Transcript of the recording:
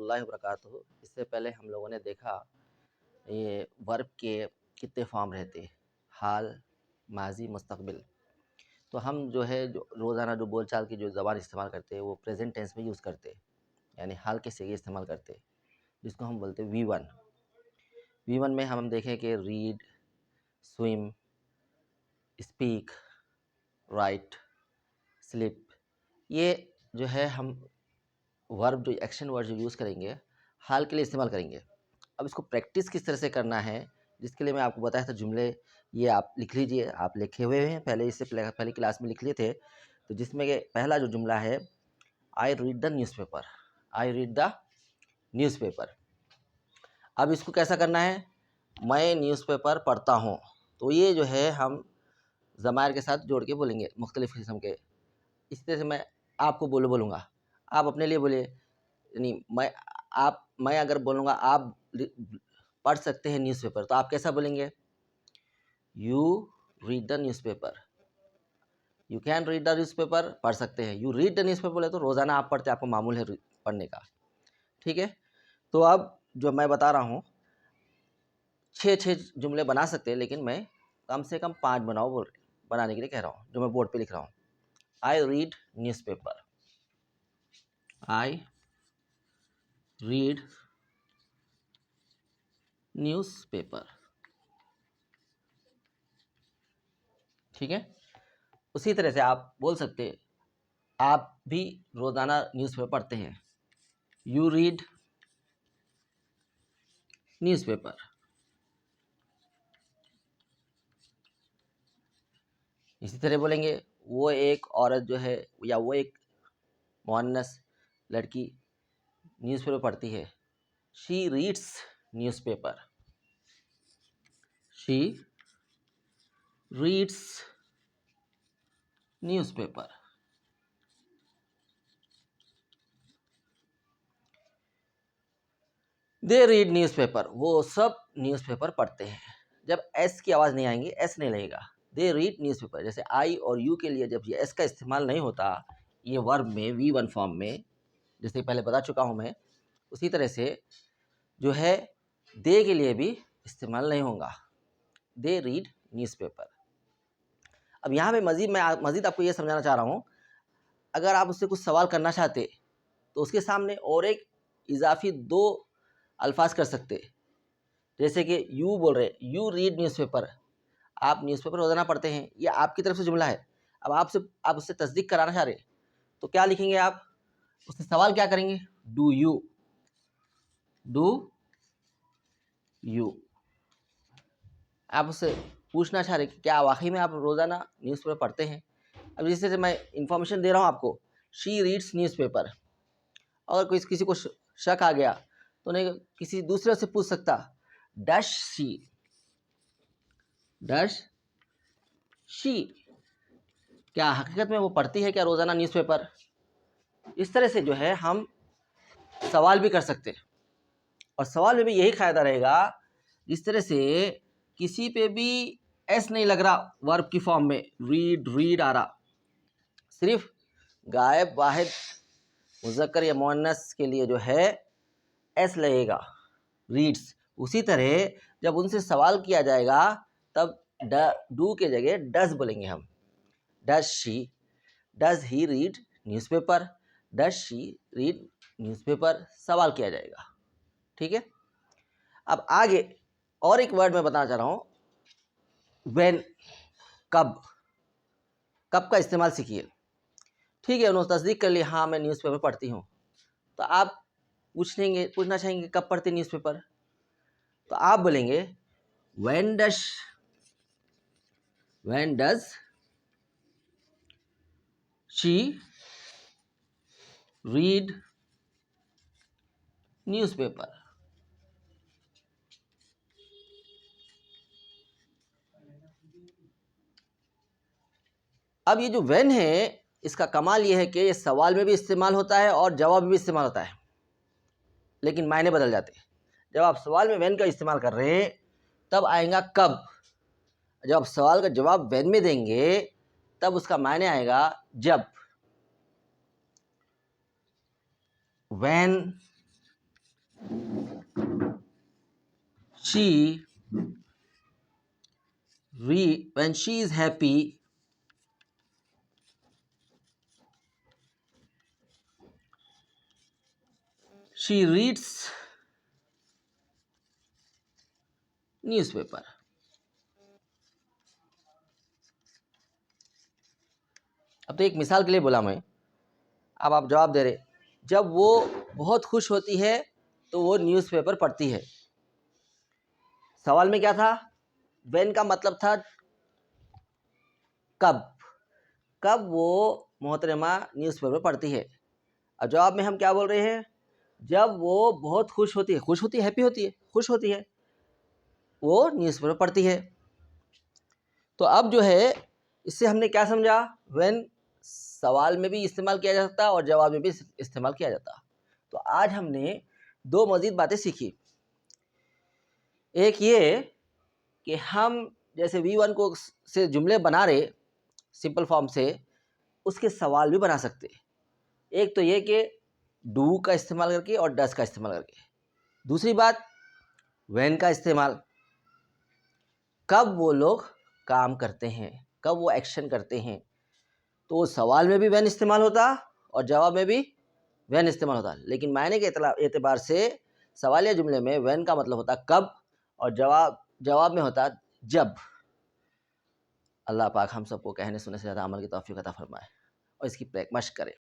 वरहमतुल्लाहि वबरकातुहू। इससे पहले हम लोगों ने देखा ये वर्ब के कितने फॉर्म रहते हैं, हाल, माजी, मुस्तकबिल। तो हम जो है जो रोज़ाना जो बोलचाल की जो ज़बान इस्तेमाल करते हैं वो प्रेजेंट टेंस में यूज़ करते हैं, यानी हाल के सिगे इस्तेमाल करते हैं, जिसको हम बोलते हैं V1। V1 में हम देखें कि read, swim, speak, right, slip, ये जो है हम वर्ब जो एक्शन वर्ड जो यूज़ करेंगे हाल के लिए इस्तेमाल करेंगे। अब इसको प्रैक्टिस किस तरह से करना है, जिसके लिए मैं आपको बताया था जुमले, ये आप लिख लीजिए, आप लिखे हुए हैं पहले, इससे पहली क्लास में लिख लिए थे। तो जिसमें कि पहला जो जुमला है, I read the newspaper, I read the newspaper. अब इसको कैसा करना है, मैं न्यूज़पेपर पढ़ता हूँ। तो ये जो है हम ज़मायर के साथ जोड़ के बोलेंगे मुख्तलिफ़ किस्म के। इस तरह से मैं आपको बोलूँगा, आप अपने लिए बोलिए, यानी मैं अगर बोलूँगा आप पढ़ सकते हैं न्यूज़पेपर, तो आप कैसा बोलेंगे, you read the newspaper, you can read the newspaper, पढ़ सकते हैं। यू रीड द न्यूज़पेपर बोले तो रोज़ाना आप पढ़ते हैं, आपको मामूल है पढ़ने का, ठीक है। तो अब जो मैं बता रहा हूँ 6 जुमले बना सकते हैं, लेकिन मैं कम से कम 5 बनाने के लिए कह रहा हूँ, जो मैं बोर्ड पे लिख रहा हूँ। I read newspaper, I read newspaper, ठीक है। उसी तरह से आप बोल सकते हैं, आप भी रोज़ाना न्यूज़पेपर पढ़ते हैं, यू रीड न्यूज़पेपर। इसी तरह बोलेंगे, वो एक औरत जो है या वो एक मुअन्नस लड़की न्यूज़पेपर पढ़ती है, she reads newspaper, she reads newspaper. They read newspaper, वो सब न्यूज़पेपर पढ़ते हैं। जब एस की आवाज़ नहीं आएंगी, एस नहीं लगेगा, दे रीड न्यूज़पेपर। जैसे आई और यू के लिए जब ये एस का इस्तेमाल नहीं होता ये वर्ब में V1 फॉर्म में, जैसे पहले बता चुका हूँ मैं, उसी तरह से जो है दे के लिए भी इस्तेमाल नहीं होगा, दे रीड न्यूज़पेपर। अब यहाँ पे मैं मज़ीद आपको ये समझाना चाह रहा हूँ, अगर आप उससे कुछ सवाल करना चाहते तो उसके सामने और एक इजाफी 2 अल्फाज कर सकते, जैसे कि यू बोल रहे, यू रीड न्यूज़पेपर, आप न्यूज़पेपर रोज़ाना पढ़ते हैं, ये आपकी तरफ से जुमला है। अब आप उससे तस्दीक कराना चाह रहे, तो क्या लिखेंगे आप, उससे सवाल क्या करेंगे, डू यू आप उससे पूछना चाह रहे कि क्या वाकई में आप रोज़ाना न्यूज़पेपर पढ़ते हैं। अब जिस तरह से मैं इंफॉर्मेशन दे रहा हूँ आपको, शी रीड्स न्यूज़पेपर, अगर किसी को शक आ गया तो नहीं किसी दूसरे से पूछ सकता, डश शी, क्या हकीकत में वो पढ़ती है क्या रोज़ाना न्यूज़पेपर। इस तरह से जो है हम सवाल भी कर सकते हैं, और सवाल में भी यही फ़ायदा रहेगा, जिस तरह से किसी पे भी एस नहीं लग रहा वर्ब की फॉर्म में, रीड आ रहा, सिर्फ गायब वाहिद मुज़क्कर या मुअन्नस के लिए जो है एस लगेगा, रीड्स। उसी तरह जब उनसे सवाल किया जाएगा तब डू के जगह डज बोलेंगे हम, does he read newspaper, does she read newspaper, सवाल किया जाएगा, ठीक है। अब आगे और एक वर्ड मैं बताना चाह रहा हूँ, व्हेन, कब का इस्तेमाल सीखिए, ठीक है। उन्होंने तस्दीक कर लिया, हाँ मैं न्यूज़पेपर पढ़ती हूँ, तो आप पूछना चाहेंगे कब पढ़ते न्यूज़पेपर, तो आप बोलेंगे when does she read newspaper. अब ये जो व्हेन है, इसका कमाल ये है कि ये सवाल में भी इस्तेमाल होता है और जवाब में भी इस्तेमाल होता है, लेकिन मायने बदल जाते हैं। जब आप सवाल में व्हेन का इस्तेमाल कर रहे हैं तब आएगा कब, जब आप सवाल का जवाब व्हेन में देंगे तब उसका मायने आएगा जब, when she when she is happy, she reads newspaper. अब तो एक मिसाल के लिए बोला मैं, अब आप जवाब दे रहे। जब वो बहुत खुश होती है तो वो न्यूज़पेपर पढ़ती है। सवाल में क्या था? व्हेन का मतलब था कब, कब वो मोहतरमा न्यूज़पेपर पढ़ती है। और जवाब में हम क्या बोल रहे हैं? जब वो बहुत खुश होती है, खुश होती है, हैप्पी होती है, खुश होती है, वो न्यूज़पेपर पढ़ती है। तो अब जो है इससे हमने क्या समझा? व्हेन सवाल में भी इस्तेमाल किया जा सकता और जवाब में भी इस्तेमाल किया जाता। तो आज हमने दो मज़ीद बातें सीखी। एक ये कि हम जैसे V1 को से जुमले बना रहे सिंपल फॉर्म से, उसके सवाल भी बना सकते। एक तो ये कि डू का इस्तेमाल करके और डस का इस्तेमाल करके। दूसरी बात व्हेन का इस्तेमाल, कब वो लोग काम करते हैं, कब वो एक्शन करते हैं। तो सवाल में भी व्हेन इस्तेमाल होता और जवाब में भी व्हेन इस्तेमाल होता, लेकिन मायने के एतबार से सवालिया जुमले में व्हेन का मतलब होता कब और जवाब में होता जब। अल्लाह पाक हम सबको कहने सुनने से ज़्यादा अमल की तौफीक अता फरमाए और इसकी मशक करे।